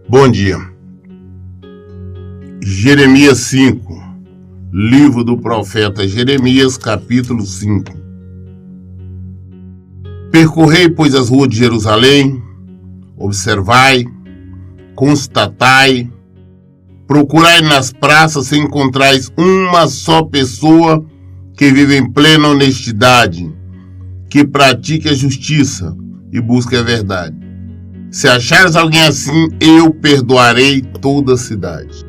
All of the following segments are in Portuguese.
Bom dia. Jeremias 5, livro do profeta Jeremias, capítulo 5. Percorrei, pois, as ruas de Jerusalém, observai, constatai, procurai nas praças se encontrais uma só pessoa que vive em plena honestidade, que pratique a justiça e busque a verdade. Se achares alguém assim, eu perdoarei toda a cidade.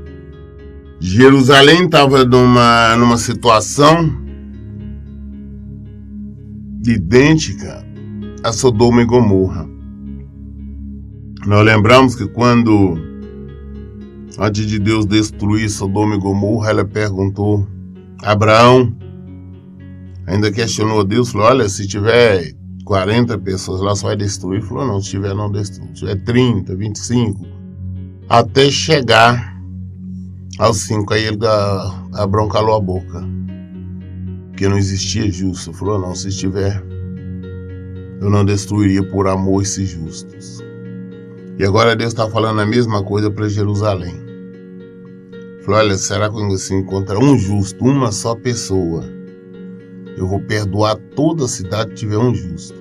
Jerusalém estava numa situação idêntica a Sodoma e Gomorra. Nós lembramos que quando, antes de Deus destruir Sodoma e Gomorra, ela perguntou a Abraão, ainda questionou a Deus, falou, olha, se tiver 40 pessoas lá, só vai destruir. Ele falou, não, se tiver, não destrui. Se tiver 30, 25, até chegar aos 5. Aí Abraão calou a boca, porque não existia justo. Ele falou, não, se estiver, eu não destruiria por amor esses justos. E agora Deus está falando a mesma coisa para Jerusalém. Ele falou, olha, será que quando se encontra um justo, uma só pessoa, eu vou perdoar toda a cidade que tiver um justo.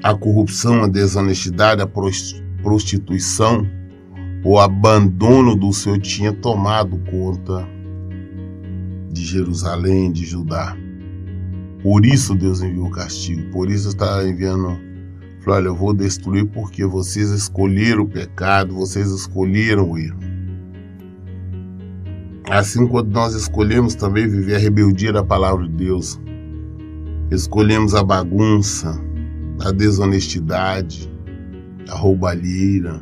A corrupção, a desonestidade, a prostituição, o abandono do Senhor tinha tomado conta de Jerusalém, de Judá. Por isso Deus enviou o castigo, por isso está enviando, falou, olha, eu vou destruir porque vocês escolheram o pecado, vocês escolheram o erro. Assim, quando nós escolhemos também viver a rebeldia da palavra de Deus, escolhemos a bagunça, a desonestidade, a roubalheira,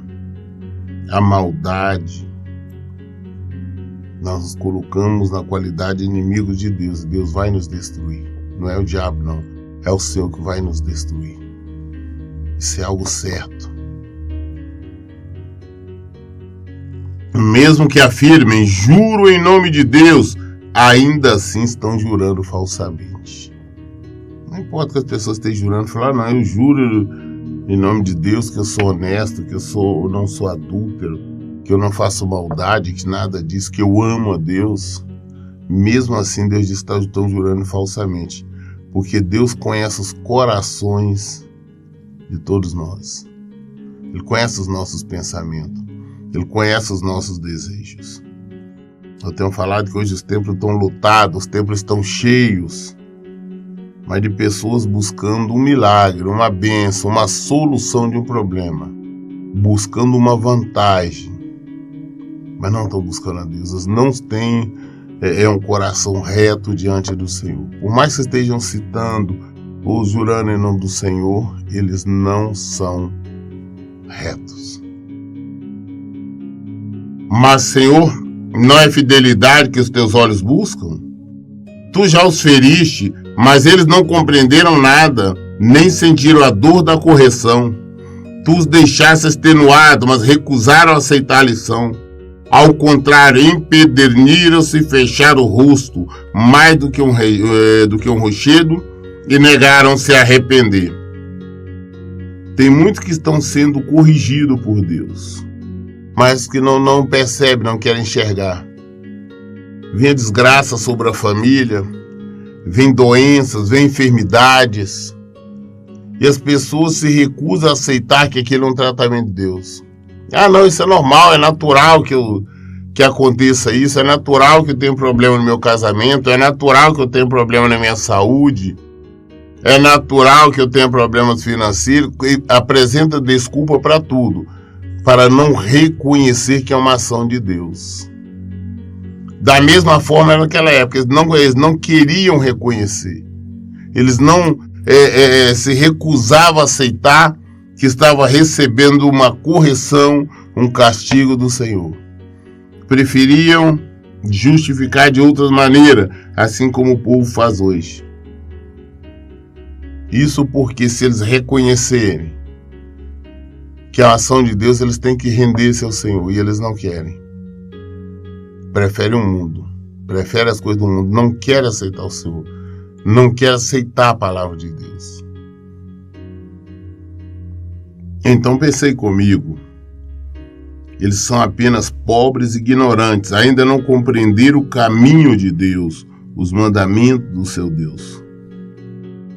a maldade, nós nos colocamos na qualidade de inimigos de Deus, e Deus vai nos destruir. Não é o diabo, não, é o Senhor que vai nos destruir. Isso é algo certo. Mesmo que afirmem, juro em nome de Deus, ainda assim estão jurando falsamente. Não importa que as pessoas estejam jurando, falar, não, eu juro em nome de Deus que eu sou honesto, que eu não sou adúltero, que eu não faço maldade, que nada disso, que eu amo a Deus. Mesmo assim, Deus diz que estão jurando falsamente, porque Deus conhece os corações de todos nós. Ele conhece os nossos pensamentos. Ele conhece os nossos desejos. Eu tenho falado que hoje os templos estão lotados, os templos estão cheios, mas de pessoas buscando um milagre, uma bênção, uma solução de um problema, buscando uma vantagem, mas não estão buscando a Deus. Eles não têm um coração reto diante do Senhor. Por mais que estejam citando ou jurando em nome do Senhor, eles não são retos. Mas, Senhor, não é fidelidade que os teus olhos buscam? Tu já os feriste, mas eles não compreenderam nada, nem sentiram a dor da correção. Tu os deixaste extenuados, mas recusaram aceitar a lição. Ao contrário, empederniram-se e fecharam o rosto, mais do que um rochedo, e negaram-se a arrepender. Tem muitos que estão sendo corrigidos por Deus, mas que não percebem, não querem enxergar. Vem desgraça sobre a família, vem doenças, vem enfermidades, e as pessoas se recusam a aceitar que aquilo é um tratamento de Deus. Ah, não, isso é normal, é natural que aconteça isso, é natural que eu tenha problema no meu casamento, é natural que eu tenha problema na minha saúde, é natural que eu tenha problemas financeiros, e apresenta desculpa para tudo, para não reconhecer que é uma ação de Deus. Da mesma forma naquela época, eles não queriam reconhecer, eles não se recusavam a aceitar que estava recebendo uma correção, um castigo do Senhor. Preferiam justificar de outras maneiras, assim como o povo faz hoje. Isso porque se eles reconhecerem que a ação de Deus, eles têm que render-se ao Senhor, e eles não querem. Preferem o mundo, prefere as coisas do mundo, não quer aceitar o Senhor, não quer aceitar a palavra de Deus. Então pensei comigo, eles são apenas pobres e ignorantes, ainda não compreenderam o caminho de Deus, os mandamentos do seu Deus.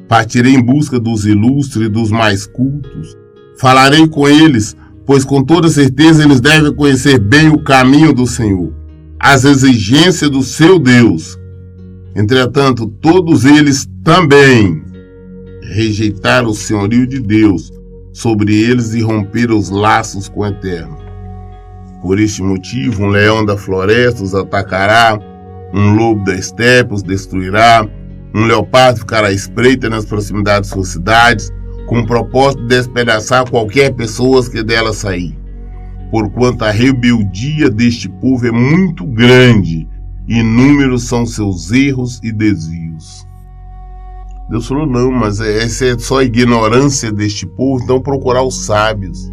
Partirei em busca dos ilustres e dos mais cultos, falarei com eles, pois com toda certeza eles devem conhecer bem o caminho do Senhor, as exigências do seu Deus. Entretanto, todos eles também rejeitaram o senhorio de Deus sobre eles e romperam os laços com o Eterno. Por este motivo, um leão da floresta os atacará, um lobo da estepe os destruirá, um leopardo ficará à espreita nas proximidades de suas cidades, com o propósito de despedaçar qualquer pessoa que dela sair. Porquanto a rebeldia deste povo é muito grande, e inúmeros são seus erros e desvios. Deus falou, não, mas essa é só a ignorância deste povo, então procurar os sábios,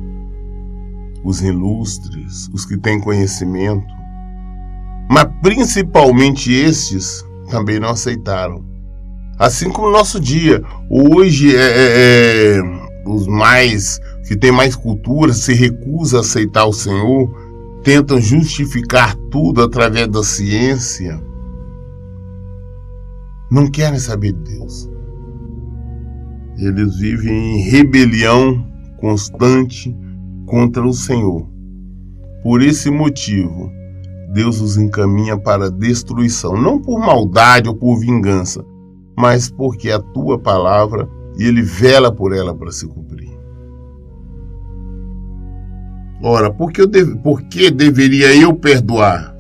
os ilustres, os que têm conhecimento. Mas principalmente estes também não aceitaram. Assim como no nosso dia, hoje os mais que têm mais cultura se recusam a aceitar o Senhor, tentam justificar tudo através da ciência, não querem saber de Deus. Eles vivem em rebelião constante contra o Senhor. Por esse motivo, Deus os encaminha para a destruição, não por maldade ou por vingança, mas porque a tua palavra, e Ele vela por ela para se cumprir. Ora, por que deveria eu perdoar?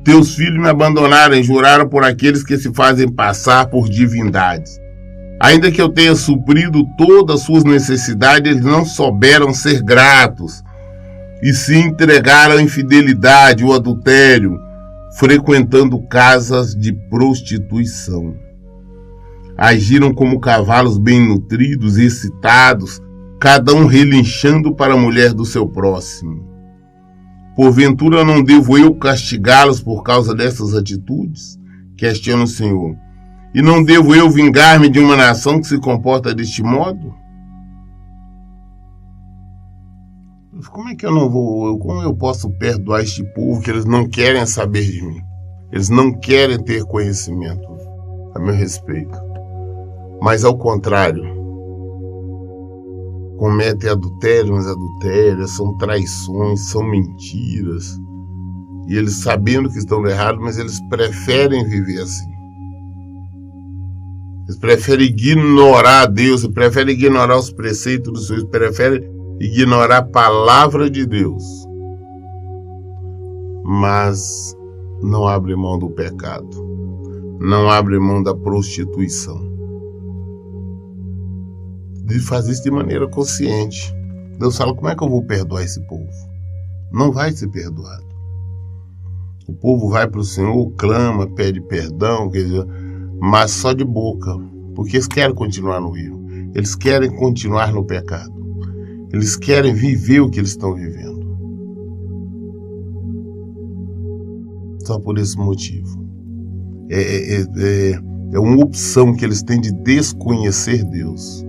Teus filhos me abandonaram e juraram por aqueles que se fazem passar por divindades. Ainda que eu tenha suprido todas as suas necessidades, eles não souberam ser gratos e se entregaram à infidelidade, o adultério, frequentando casas de prostituição. Agiram como cavalos bem nutridos e excitados, cada um relinchando para a mulher do seu próximo. Porventura não devo eu castigá-los por causa dessas atitudes? Questiona o Senhor. E não devo eu vingar-me de uma nação que se comporta deste modo? Como é que como eu posso perdoar este povo que eles não querem saber de mim? Eles não querem ter conhecimento a meu respeito. Mas ao contrário, cometem adultério, mas adultérios, são traições, são mentiras. E eles sabendo que estão errados, mas eles preferem viver assim. Eles preferem ignorar Deus, eles preferem ignorar os preceitos do Senhor, eles preferem ignorar a palavra de Deus. Mas não abre mão do pecado, não abre mão da prostituição. De fazer isso de maneira consciente. Deus fala, como é que eu vou perdoar esse povo? Não vai ser perdoado. O povo vai para o Senhor, clama, pede perdão, mas só de boca, porque eles querem continuar no erro, eles querem continuar no pecado, eles querem viver o que eles estão vivendo. Só por esse motivo. É uma opção que eles têm de desconhecer Deus.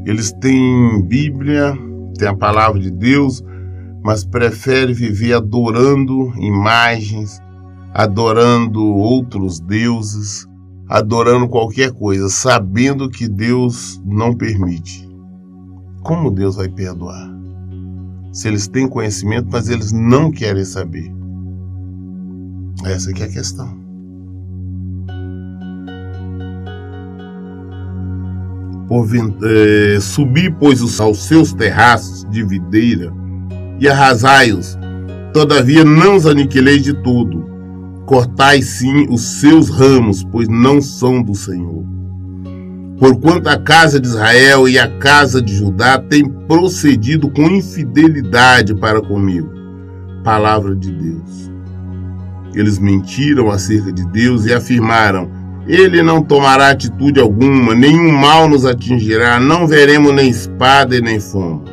Eles têm Bíblia, têm a palavra de Deus, mas preferem viver adorando imagens, adorando outros deuses, adorando qualquer coisa, sabendo que Deus não permite. Como Deus vai perdoar? Se eles têm conhecimento, mas eles não querem saber. Essa aqui é a questão. Subi, pois, aos seus terraços de videira e arrasai-os, todavia não os aniquilei de todo. Cortai sim os seus ramos, pois não são do Senhor. Porquanto a casa de Israel e a casa de Judá têm procedido com infidelidade para comigo. Palavra de Deus. Eles mentiram acerca de Deus e afirmaram, Ele não tomará atitude alguma, nenhum mal nos atingirá, não veremos nem espada e nem fome.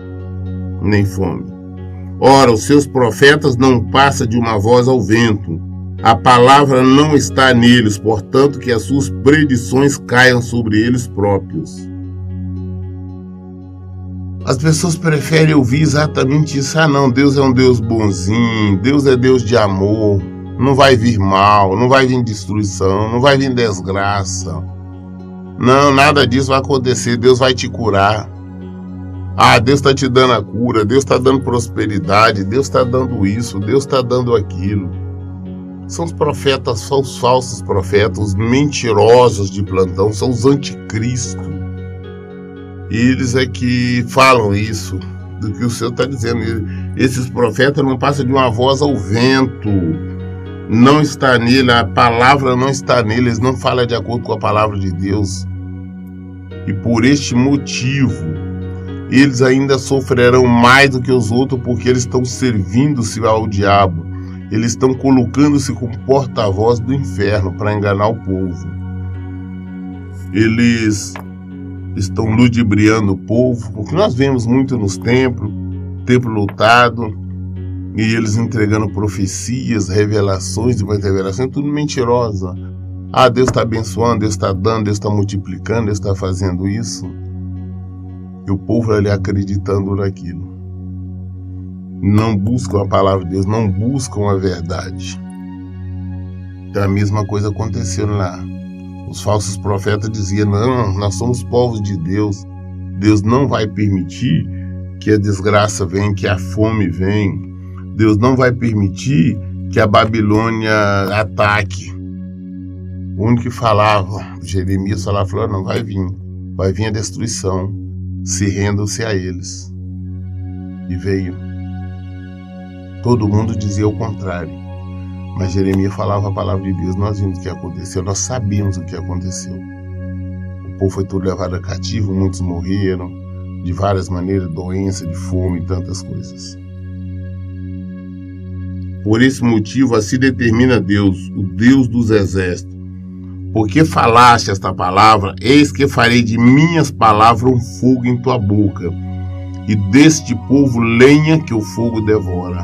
Ora, os seus profetas não passam de uma voz ao vento. A palavra não está neles, portanto que as suas predições caiam sobre eles próprios. As pessoas preferem ouvir exatamente isso. Ah não, Deus é um Deus bonzinho, Deus é Deus de amor, não vai vir mal, não vai vir destruição, não vai vir desgraça. Não, nada disso vai acontecer, Deus vai te curar. Ah, Deus está te dando a cura, Deus está dando prosperidade, Deus está dando isso, Deus está dando aquilo. São os profetas, são os falsos profetas, os mentirosos de plantão, são os anticristos. Eles é que falam isso, do que o Senhor está dizendo. Esses profetas não passam de uma voz ao vento. Não está nele, a palavra não está nele, eles não falam de acordo com a palavra de Deus. E por este motivo, eles ainda sofrerão mais do que os outros, porque eles estão servindo-se ao diabo. Eles estão colocando-se como porta-voz do inferno para enganar o povo. Eles estão ludibriando o povo, porque nós vemos muito nos templos, templo lotado, e eles entregando profecias, revelações de revelações, tudo mentirosa. Ah, Deus está abençoando, Deus está dando, Deus está multiplicando, Deus está fazendo isso. E o povo ali acreditando naquilo. Não buscam a palavra de Deus, não buscam a verdade. Então a mesma coisa aconteceu lá. Os falsos profetas diziam, não, nós somos povos de Deus. Deus não vai permitir que a desgraça venha, que a fome venha. Deus não vai permitir que a Babilônia ataque. O único que falava, Jeremias falava, não, vai vir a destruição, se rendam-se a eles. E veio. Todo mundo dizia o contrário. Mas Jeremias falava a palavra de Deus, nós vimos o que aconteceu, nós sabíamos o que aconteceu. O povo foi todo levado a cativo, muitos morreram, de várias maneiras, doença, de fome e tantas coisas. Por esse motivo, assim determina Deus, o Deus dos exércitos. Porque falaste esta palavra, eis que farei de minhas palavras um fogo em tua boca, e deste povo lenha que o fogo devora.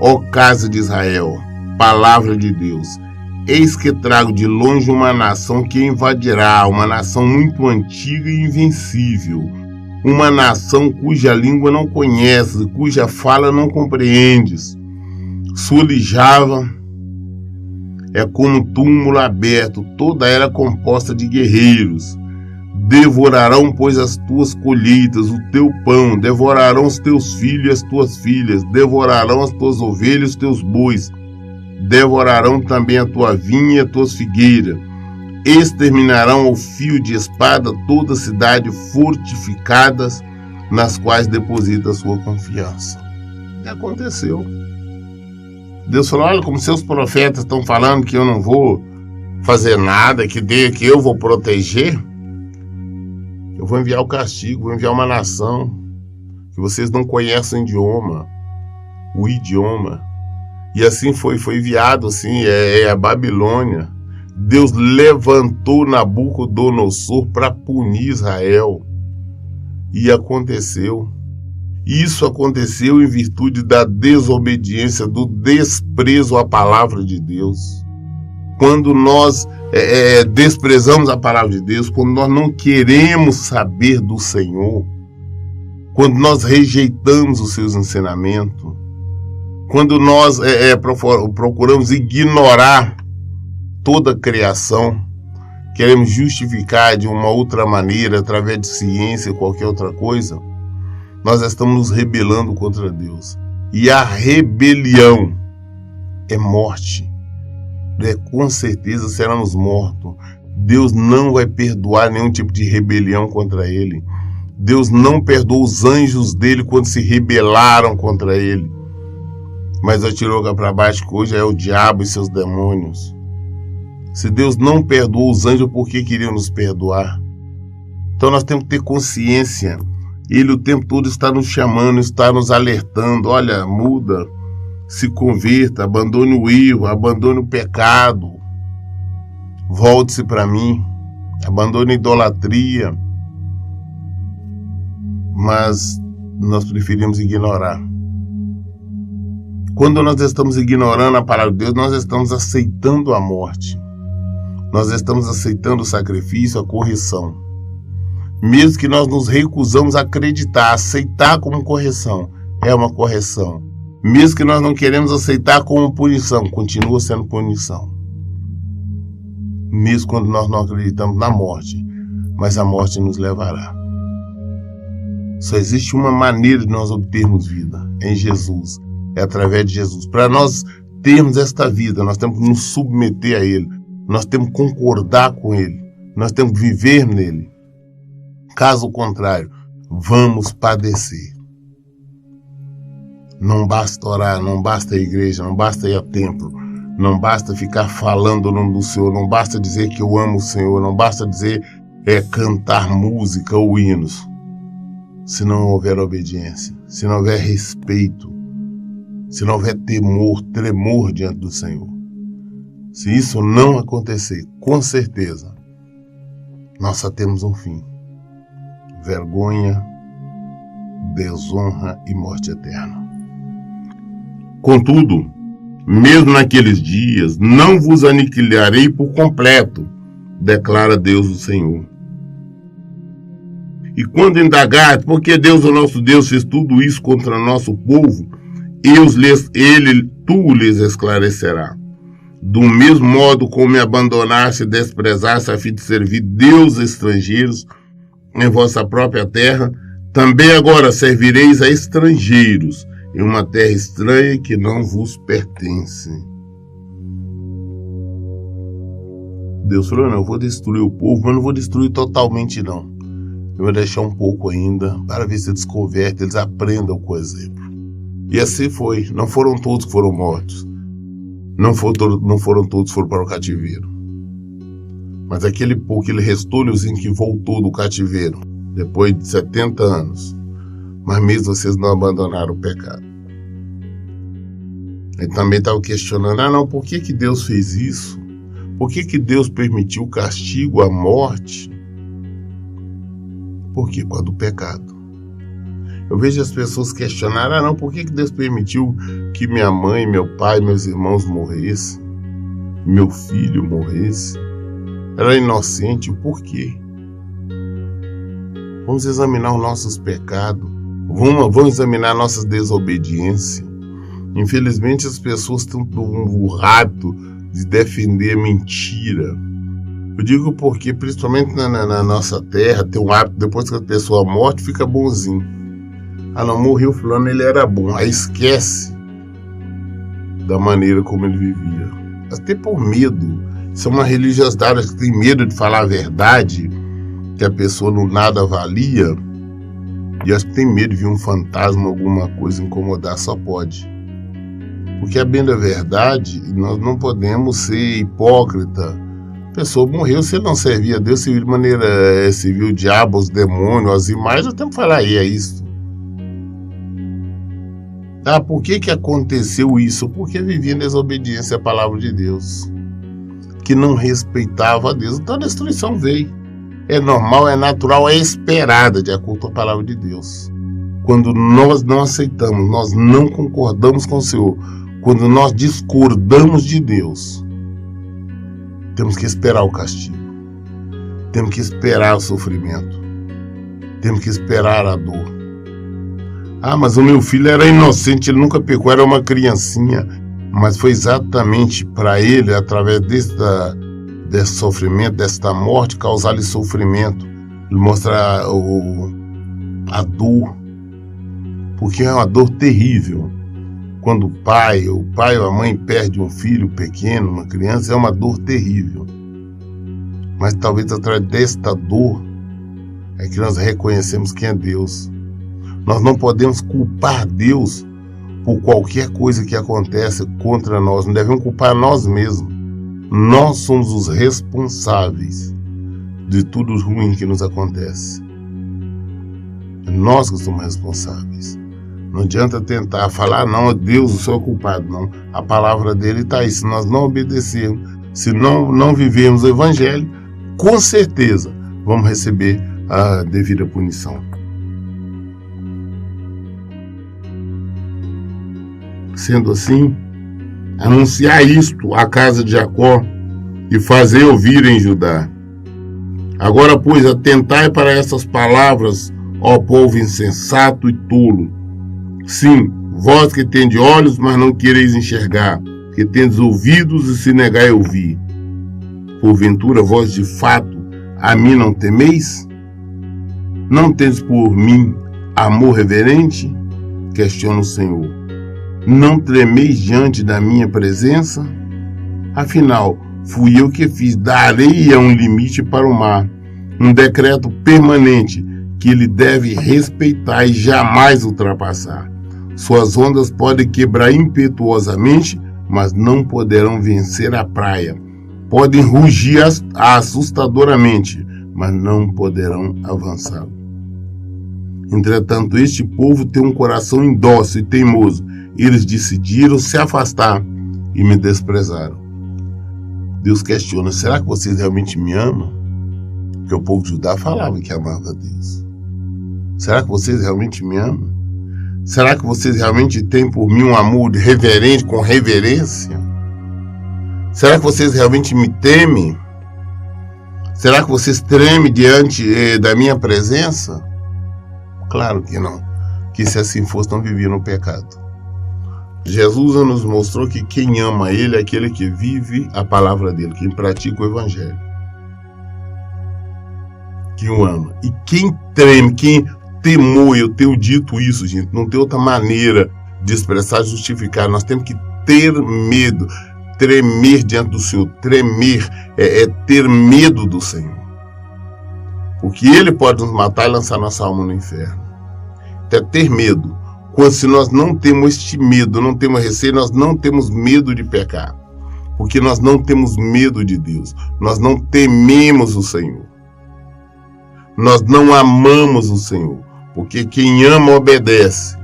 Ó casa de Israel, palavra de Deus, eis que trago de longe uma nação que invadirá, uma nação muito antiga e invencível, uma nação cuja língua não conheces, cuja fala não compreendes. Sua lijava é como um túmulo aberto, toda ela composta de guerreiros. Devorarão, pois, as tuas colheitas, o teu pão, devorarão os teus filhos e as tuas filhas, devorarão as tuas ovelhas e os teus bois, devorarão também a tua vinha e as tuas figueiras, exterminarão ao fio de espada toda a cidade fortificadas, nas quais deposita a sua confiança. E aconteceu. Deus falou, olha como seus profetas estão falando que eu não vou fazer nada, que eu vou proteger. Eu vou enviar o castigo, vou enviar uma nação que vocês não conhecem o idioma. E assim foi enviado, assim, a Babilônia. Deus levantou Nabucodonosor para punir Israel. E aconteceu. Isso aconteceu em virtude da desobediência, do desprezo à palavra de Deus. Quando nós desprezamos a palavra de Deus, quando nós não queremos saber do Senhor, quando nós rejeitamos os seus ensinamentos, quando nós procuramos ignorar toda a criação, queremos justificar de uma outra maneira, através de ciência ou qualquer outra coisa, nós estamos nos rebelando contra Deus. E a rebelião é morte. Com certeza seremos mortos. Deus não vai perdoar nenhum tipo de rebelião contra ele. Deus não perdoou os anjos dele quando se rebelaram contra ele. Mas atirou para baixo que hoje é o diabo e seus demônios. Se Deus não perdoou os anjos, por que queriam nos perdoar? Então nós temos que ter consciência. Ele o tempo todo está nos chamando, está nos alertando. Olha, muda. Se converta, abandone o erro, abandone o pecado, volte-se para mim, abandone a idolatria. Mas nós preferimos ignorar. Quando nós estamos ignorando a palavra de Deus, nós estamos aceitando a morte. Nós estamos aceitando o sacrifício, a correção. Mesmo que nós nos recusamos a acreditar, aceitar como correção, é uma correção. Mesmo que nós não queremos aceitar como punição, continua sendo punição. Mesmo quando nós não acreditamos na morte, mas a morte nos levará. Só existe uma maneira de nós obtermos vida, é em Jesus, é através de Jesus. Para nós termos esta vida, nós temos que nos submeter a Ele, nós temos que concordar com Ele, nós temos que viver nele. Caso contrário, vamos padecer. Não basta orar, não basta a igreja, não basta ir ao templo, não basta ficar falando o nome do Senhor, não basta dizer que eu amo o Senhor, não basta dizer cantar música ou hinos. Se não houver obediência, se não houver respeito, se não houver temor, tremor diante do Senhor. Se isso não acontecer, com certeza, nós só temos um fim. Vergonha, desonra e morte eterna. Contudo, mesmo naqueles dias, não vos aniquilarei por completo, declara Deus o Senhor. E quando indagar, porque Deus, o nosso Deus, fez tudo isso contra nosso povo, tu lhes esclarecerá. Do mesmo modo como me abandonaste e desprezaste a fim de servir deuses estrangeiros em vossa própria terra, também agora servireis a estrangeiros em uma terra estranha que não vos pertence. Deus falou, não, eu vou destruir o povo, mas não vou destruir totalmente não. Eu vou deixar um pouco ainda, para ver se eles convertem, eles aprendam com o exemplo. E assim foi, não foram todos que foram mortos. Não foram todos que foram para o cativeiro. Mas aquele pouco, aquele restolhozinho que voltou do cativeiro, depois de 70 anos, mas mesmo vocês não abandonaram o pecado. Ele também estava questionando, por que Deus fez isso? Por que Deus permitiu o castigo, a morte? Por quê? Por causa do pecado. Eu vejo as pessoas questionarem, por que Deus permitiu que minha mãe, meu pai, meus irmãos morressem? Meu filho morresse? Era inocente, por quê? Vamos examinar os nossos pecados. Vamos examinar nossas desobediências. Infelizmente as pessoas têm o hábito de defender a mentira. Eu digo porque, principalmente na nossa terra, tem um hábito, depois que a pessoa morre, fica bonzinho. Não, morreu fulano, ele era bom. Aí esquece da maneira como ele vivia. Até por medo. Isso é uma religiosidade que tem medo de falar a verdade, que a pessoa não nada valia. E acho que tem medo de vir um fantasma, alguma coisa incomodar, só pode. Porque a bem da verdade, nós não podemos ser hipócrita. A pessoa morreu, se ele não servia a Deus, serviu de maneira, serviu o diabo, os demônios, as imagens, eu tenho que falar é isso. Por que aconteceu isso? Porque vivia em desobediência à palavra de Deus, que não respeitava a Deus. Então a destruição veio. É normal, é natural, é esperada, de acordo com a palavra de Deus. Quando nós não aceitamos, nós não concordamos com o Senhor, quando nós discordamos de Deus, temos que esperar o castigo, temos que esperar o sofrimento, temos que esperar a dor. Mas o meu filho era inocente, ele nunca pecou, era uma criancinha. Mas foi exatamente para ele, através desse sofrimento, desta morte, causar-lhe sofrimento. Ele mostrar a dor, porque é uma dor terrível. Quando o pai ou a mãe perde um filho pequeno, uma criança, é uma dor terrível. Mas talvez através desta dor é que nós reconhecemos quem é Deus. Nós não podemos culpar Deus por qualquer coisa que acontece contra nós. Não devemos culpar nós mesmos. Nós somos os responsáveis de tudo ruim que nos acontece. É nós que somos responsáveis. Não adianta tentar falar, não, Deus, o Senhor é culpado. Não, a palavra dele está aí. Se nós não obedecermos, se não vivermos o Evangelho, com certeza vamos receber a devida punição. Sendo assim, anunciar isto à casa de Jacó e fazer ouvir em Judá. Agora, pois, atentai para essas palavras, ó povo insensato e tolo. Sim, vós que tendes olhos, mas não quereis enxergar, que tendes ouvidos e se negais a ouvir. Porventura, vós de fato a mim não temeis? Não tendes por mim amor reverente? Questiona o Senhor. Não tremeis diante da minha presença? Afinal, fui eu que fiz da areia um limite para o mar, um decreto permanente que ele deve respeitar e jamais ultrapassar. Suas ondas podem quebrar impetuosamente, mas não poderão vencer a praia. Podem rugir assustadoramente, mas não poderão avançar. Entretanto, este povo tem um coração indócil e teimoso. Eles decidiram se afastar e me desprezaram. Deus questiona, será que vocês realmente me amam? Porque o povo de Judá falava que amava a Deus. Será que vocês realmente me amam? Será que vocês realmente têm por mim um amor reverente, com reverência? Será que vocês realmente me temem? Será que vocês tremem diante da minha presença? Claro que não. Que se assim fosse, não vivia no pecado. Jesus nos mostrou que quem ama Ele é aquele que vive a palavra dele, quem pratica o Evangelho. Quem o ama. E quem treme, quem temor, eu tenho dito isso, gente, não tem outra maneira de expressar, justificar. Nós temos que ter medo, tremer diante do Senhor. Tremer é ter medo do Senhor. Porque Ele pode nos matar e lançar nossa alma no inferno. Então é ter medo. Quando se nós não temos este medo, não temos receio, nós não temos medo de pecar. Porque nós não temos medo de Deus. Nós não tememos o Senhor. Nós não amamos o Senhor. Porque quem ama obedece.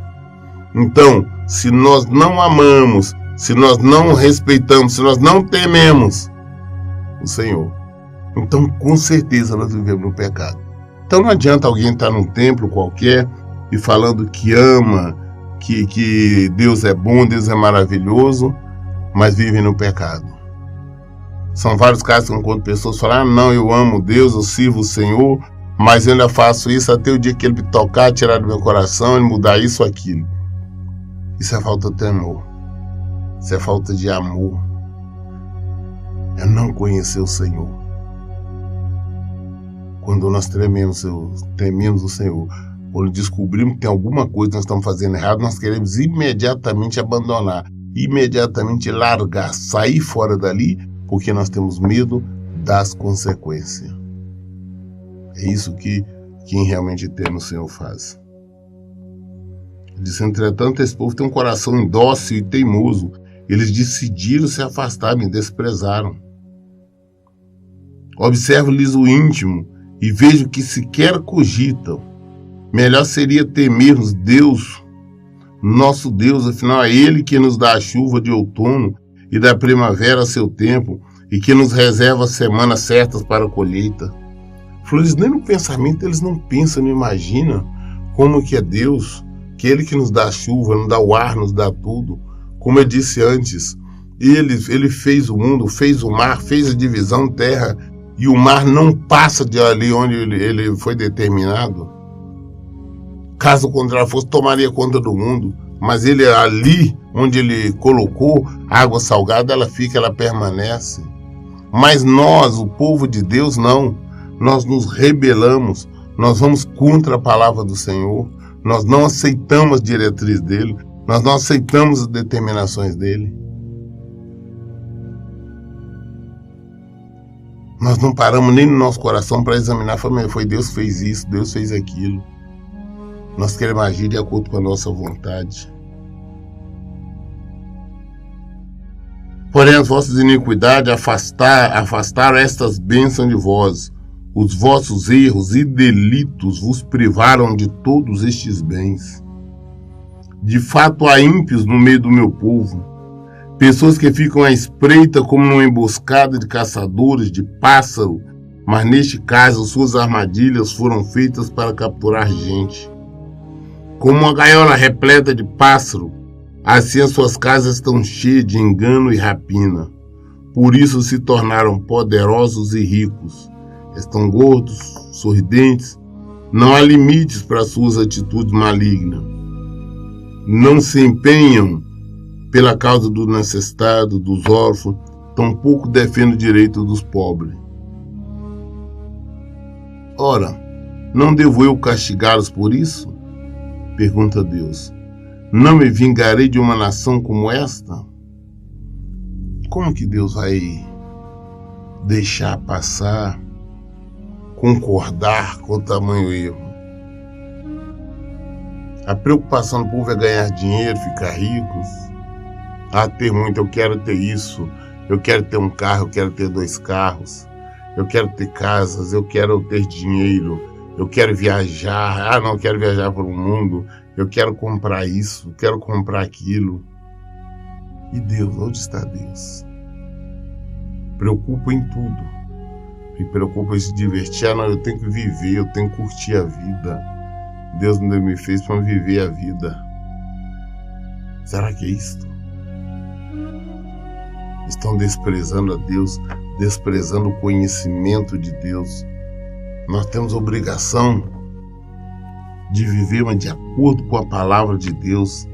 Então, se nós não amamos, se nós não respeitamos, se nós não tememos o Senhor, então com certeza nós vivemos no pecado. Então não adianta alguém estar num templo qualquer e falando que ama, que Deus é bom, Deus é maravilhoso, mas vive no pecado. São vários casos que eu encontro pessoas falando, não, eu amo Deus, eu sirvo o Senhor, mas eu ainda faço isso até o dia que Ele me tocar, tirar do meu coração, Ele mudar isso ou aquilo. Isso é falta de temor. Isso é falta de amor. É não conhecer o Senhor. Quando nós tememos o Senhor, quando descobrimos que tem alguma coisa que nós estamos fazendo errado, nós queremos imediatamente abandonar, imediatamente largar, sair fora dali, porque nós temos medo das consequências. É isso que quem realmente teme o Senhor faz. Diz, entretanto, esse povo tem um coração indócil e teimoso. Eles decidiram se afastar, me desprezaram. Observo-lhes o íntimo e vejo que sequer cogitam. Melhor seria temermos Deus, nosso Deus, afinal é Ele que nos dá a chuva de outono e da primavera a seu tempo e que nos reserva as semanas certas para a colheita. Flores, nem no pensamento eles não pensam, não imaginam como que é Deus, que Ele que nos dá a chuva, nos dá o ar, nos dá tudo. Como eu disse antes, Ele fez o mundo, fez o mar, fez a divisão terra, e o mar não passa de ali onde ele foi determinado. Caso contrário fosse, tomaria conta do mundo. Mas Ele ali, onde Ele colocou a água salgada, ela fica, ela permanece. Mas nós, o povo de Deus, não. Nós nos rebelamos, nós vamos contra a palavra do Senhor, nós não aceitamos a diretriz dEle, nós não aceitamos as determinações dEle. Nós não paramos nem no nosso coração para examinar, foi Deus que fez isso, Deus fez aquilo. Nós queremos agir de acordo com a nossa vontade. Porém, as vossas iniquidades afastaram estas bênçãos de vós. Os vossos erros e delitos vos privaram de todos estes bens. De fato, há ímpios no meio do meu povo, pessoas que ficam à espreita como numa emboscada de caçadores, de pássaro, mas neste caso suas armadilhas foram feitas para capturar gente. Como uma gaiola repleta de pássaro, Assim as suas casas estão cheias de engano e rapina. Por isso se tornaram poderosos e ricos. Estão gordos, sorridentes. Não há limites para suas atitudes malignas. Não se empenham pela causa do necessitado, dos órfãos, tampouco defendem o direito dos pobres. Ora, não devo eu castigá-los por isso? Pergunta Deus. Não me vingarei de uma nação como esta? Como que Deus vai deixar passar, concordar com o tamanho erro? A preocupação do povo é ganhar dinheiro, ficar ricos. Ter muito, eu quero ter isso. Eu quero ter um carro, eu quero ter 2 carros. Eu quero ter casas, eu quero ter dinheiro. Eu quero viajar. Não, eu quero viajar para o mundo. Eu quero comprar isso, eu quero comprar aquilo. E Deus, onde está Deus? Preocupa em tudo. Me preocupa em se divertir. Não, eu tenho que viver, eu tenho que curtir a vida. Deus não me fez para viver a vida. Será que é isto? Estão desprezando a Deus, desprezando o conhecimento de Deus. Nós temos a obrigação de viver, mas de acordo com a palavra de Deus.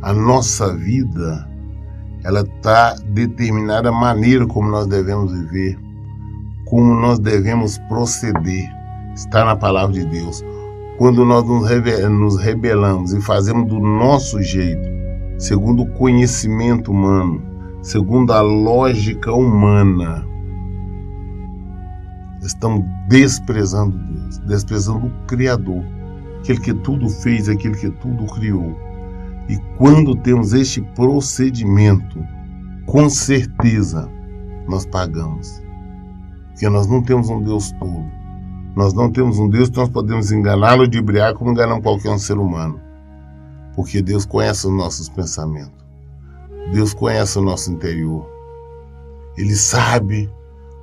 A nossa vida, ela está determinada a maneira como nós devemos viver, como nós devemos proceder. Está na palavra de Deus. Quando nós nos rebelamos e fazemos do nosso jeito, segundo o conhecimento humano, segundo a lógica humana, estamos desprezando Deus, desprezando o Criador, aquele que tudo fez, aquele que tudo criou. E quando temos este procedimento, com certeza nós pagamos. Porque nós não temos um Deus tolo. Nós não temos um Deus que nós podemos enganá-lo de briar como enganamos qualquer um ser humano. Porque Deus conhece os nossos pensamentos. Deus conhece o nosso interior. Ele sabe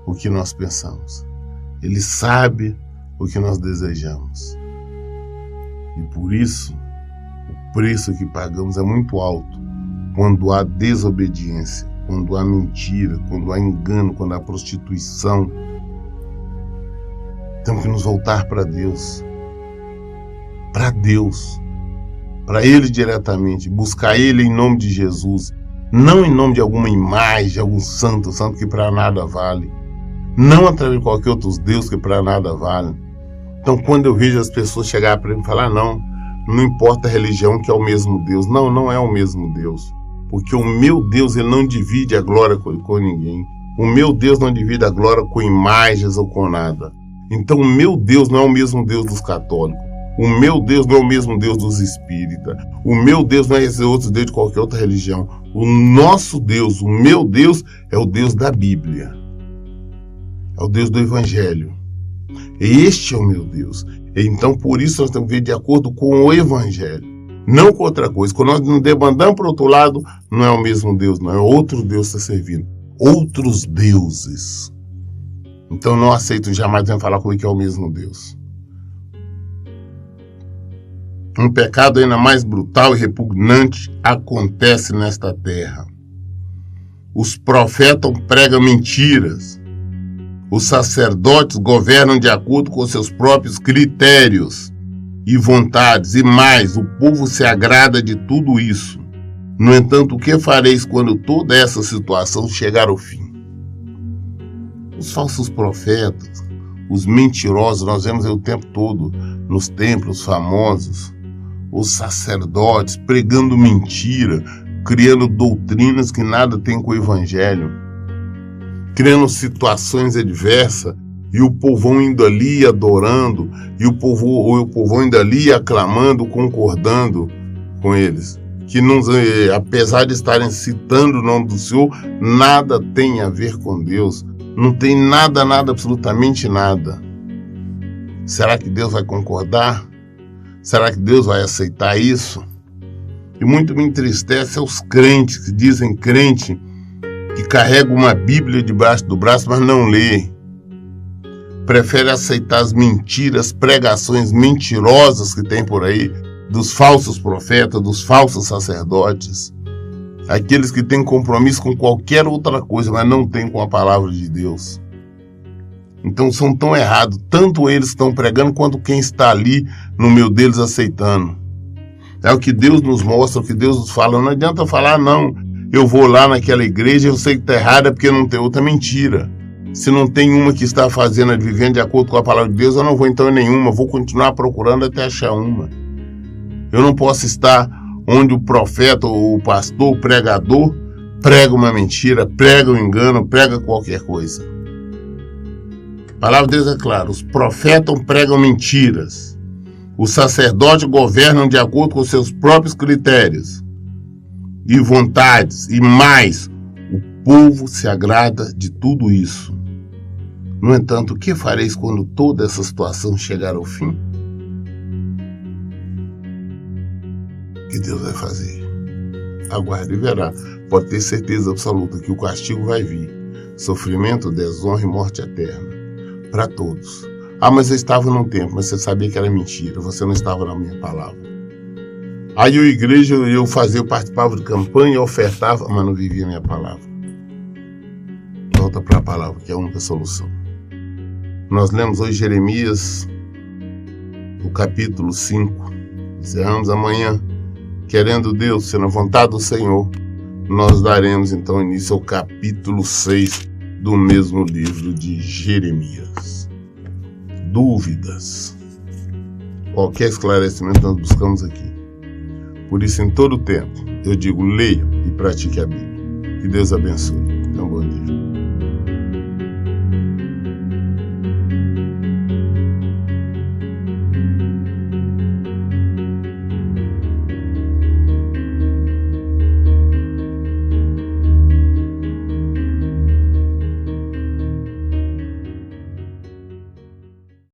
o que nós pensamos. Ele sabe o que nós desejamos. E por isso, o preço que pagamos é muito alto quando há desobediência, quando há mentira, quando há engano, quando há prostituição. Temos que nos voltar para Deus. Para Deus. Para Ele diretamente. Buscar Ele em nome de Jesus. Não em nome de alguma imagem, de algum santo que para nada vale. Não através de qualquer outro Deus que para nada vale. Então, quando eu vejo as pessoas chegarem para mim e falar, não importa a religião que é o mesmo Deus. Não, não é o mesmo Deus. Porque o meu Deus, ele não divide a glória com ninguém. O meu Deus não divide a glória com imagens ou com nada. Então, o meu Deus não é o mesmo Deus dos católicos. O meu Deus não é o mesmo Deus dos espíritas. O meu Deus não é esse outro Deus de qualquer outra religião. O nosso Deus, o meu Deus, é o Deus da Bíblia. É o Deus do Evangelho. Este é o meu Deus. Então, por isso, nós temos que ver de acordo com o Evangelho. Não com outra coisa. Quando nós nos debandamos para o outro lado, não é o mesmo Deus, não. É outro Deus que está servindo. Outros deuses. Então, não aceito jamais falar comigo que é o mesmo Deus. Um pecado ainda mais brutal e repugnante acontece nesta terra. Os profetas pregam mentiras. Os sacerdotes governam de acordo com seus próprios critérios e vontades. E mais, o povo se agrada de tudo isso. No entanto, o que fareis quando toda essa situação chegar ao fim? Os falsos profetas, os mentirosos, nós vemos aí o tempo todo nos templos famosos, os sacerdotes pregando mentira, criando doutrinas que nada tem com o Evangelho, criando situações adversas, e o povão indo ali adorando, e o povão indo ali aclamando, concordando com eles. Que não, apesar de estarem citando o nome do Senhor, nada tem a ver com Deus. Não tem nada, absolutamente nada. Será que Deus vai concordar? Será que Deus vai aceitar isso? E muito me entristece os crentes que dizem crente, que carrega uma Bíblia debaixo do braço, mas não lê. Prefere aceitar as mentiras, pregações mentirosas que tem por aí, dos falsos profetas, dos falsos sacerdotes. Aqueles que têm compromisso com qualquer outra coisa, mas não têm com a palavra de Deus. Então são tão errados, tanto eles que estão pregando, quanto quem está ali no meio deles aceitando. É o que Deus nos mostra, o que Deus nos fala. Não adianta falar, não, eu vou lá naquela igreja, eu sei que está errado, é porque não tem outra. Mentira. Se não tem uma que está fazendo, vivendo de acordo com a palavra de Deus, eu não vou então em nenhuma, vou continuar procurando até achar uma. Eu não posso estar onde o profeta, o pastor, o pregador prega uma mentira, prega um engano, prega qualquer coisa. A palavra de Deus é clara, os profetas pregam mentiras. Os sacerdotes governam de acordo com seus próprios critérios e vontades, e mais, o povo se agrada de tudo isso. No entanto, o que fareis quando toda essa situação chegar ao fim? O que Deus vai fazer? Aguarde e verá. Pode ter certeza absoluta que o castigo vai vir. Sofrimento, desonra e morte eterna. Para todos. Ah, mas eu estava num tempo, mas você sabia que era mentira. Você não estava na minha palavra. Aí a igreja, eu participava de campanha, eu ofertava, mas não vivia a minha palavra. Volta para a palavra, que é a única solução. Nós lemos hoje Jeremias, o capítulo 5. Encerramos amanhã. Querendo Deus, sendo a vontade do Senhor, nós daremos então início ao capítulo 6 do mesmo livro de Jeremias. Dúvidas, qualquer esclarecimento nós buscamos aqui. Por isso, em todo tempo, eu digo, leia e pratique a Bíblia. Que Deus abençoe. Então, bom dia.